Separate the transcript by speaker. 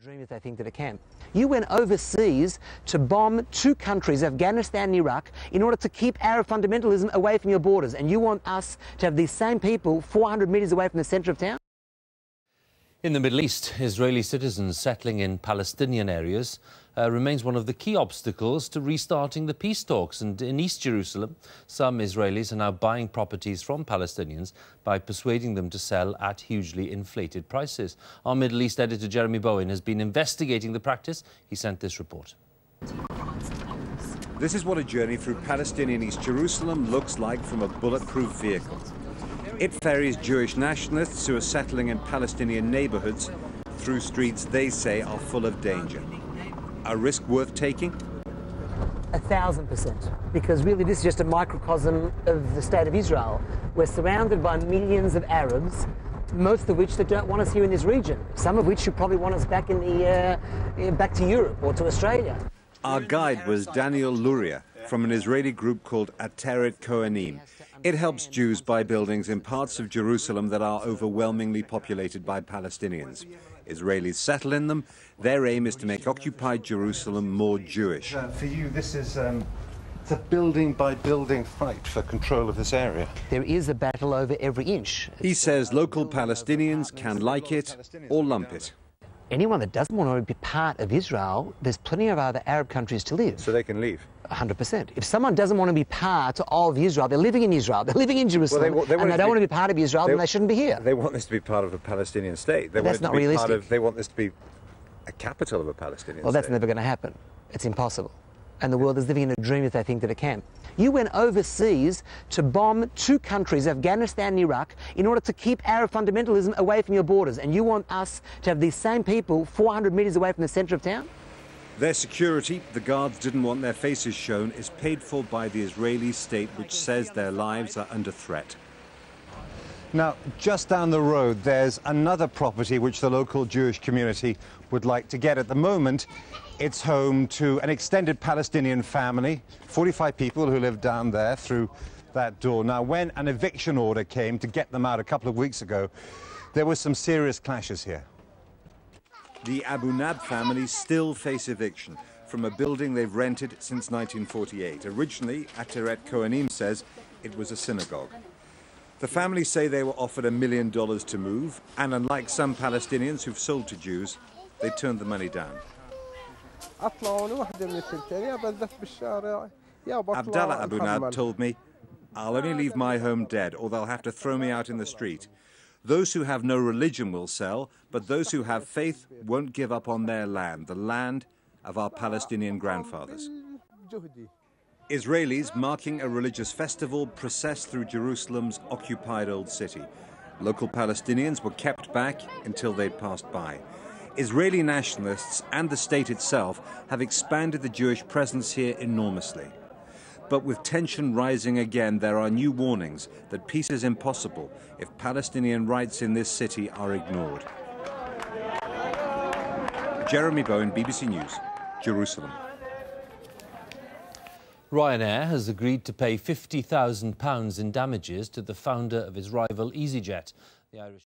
Speaker 1: Dream if they think that it can. You went overseas to bomb two countries, Afghanistan and Iraq, in order to keep Arab fundamentalism away from your borders. And you want us to have these same people 400 metres away from the centre of town?
Speaker 2: In the Middle East, Israeli citizens settling in Palestinian areas remains one of the key obstacles to restarting the peace talks. And in East Jerusalem, some Israelis are now buying properties from Palestinians by persuading them to sell at hugely inflated prices. Our Middle East editor Jeremy Bowen has been investigating the practice. He sent this report.
Speaker 3: This is what a journey through Palestinian East Jerusalem looks like from a bulletproof vehicle. It ferries Jewish nationalists who are settling in Palestinian neighborhoods through streets they say are full of danger. A risk worth taking?
Speaker 1: 1,000%. Because really this is just a microcosm of the state of Israel. We're surrounded by millions of Arabs, most of which that don't want us here in this region. Some of which should probably want us back in the back to Europe or to Australia.
Speaker 3: Our guide was Daniel Luria from an Israeli group called Ateret Kohanim. It helps Jews buy buildings in parts of Jerusalem that are overwhelmingly populated by Palestinians. Israelis settle in them. Their aim is to make occupied Jerusalem more Jewish.
Speaker 4: For you, this is it's a building-by-building fight for control of this area.
Speaker 1: There is a battle over every inch.
Speaker 3: He says local Palestinians can like it or lump it.
Speaker 1: Anyone that doesn't want to be part of Israel, there's plenty of other Arab countries to live.
Speaker 4: So they can leave?
Speaker 1: 100%. If someone doesn't want to be part of Israel, they're living in Israel, they're living in Jerusalem, and they don't want to be part of Israel, then they shouldn't be here.
Speaker 4: They want this to be part of a Palestinian state.
Speaker 1: That's not realistic.
Speaker 4: They want this to be a capital of a Palestinian state.
Speaker 1: Well, that's never going to happen. It's impossible. And the world is living in a dream if they think that it can. You went overseas to bomb two countries, Afghanistan and Iraq, in order to keep Arab fundamentalism away from your borders. And you want us to have these same people 400 metres away from the centre of town?
Speaker 3: Their security, the guards didn't want their faces shown, is paid for by the Israeli state, which says their lives are under threat.
Speaker 4: Now, just down the road, there's another property which the local Jewish community would like to get. At the moment, it's home to an extended Palestinian family, 45 people who live down there through that door. Now, when an eviction order came to get them out a couple of weeks ago, there were some serious clashes here.
Speaker 3: The Abu Nab family still face eviction from a building they've rented since 1948. Originally, Ateret Kohanim says it was a synagogue. The family say they were offered $1 million to move, and unlike some Palestinians who've sold to Jews, they turned the money down. Abdallah Abu Nab told me, "I'll only leave my home dead, or they'll have to throw me out in the street. Those who have no religion will sell, but those who have faith won't give up on their land, the land of our Palestinian grandfathers." Israelis marking a religious festival processed through Jerusalem's occupied old city. Local Palestinians were kept back until they'd passed by. Israeli nationalists and the state itself have expanded the Jewish presence here enormously. But with tension rising again, there are new warnings that peace is impossible if Palestinian rights in this city are ignored. Jeremy Bowen, BBC News, Jerusalem.
Speaker 2: Ryanair has agreed to pay £50,000 in damages to the founder of his rival EasyJet. The Irish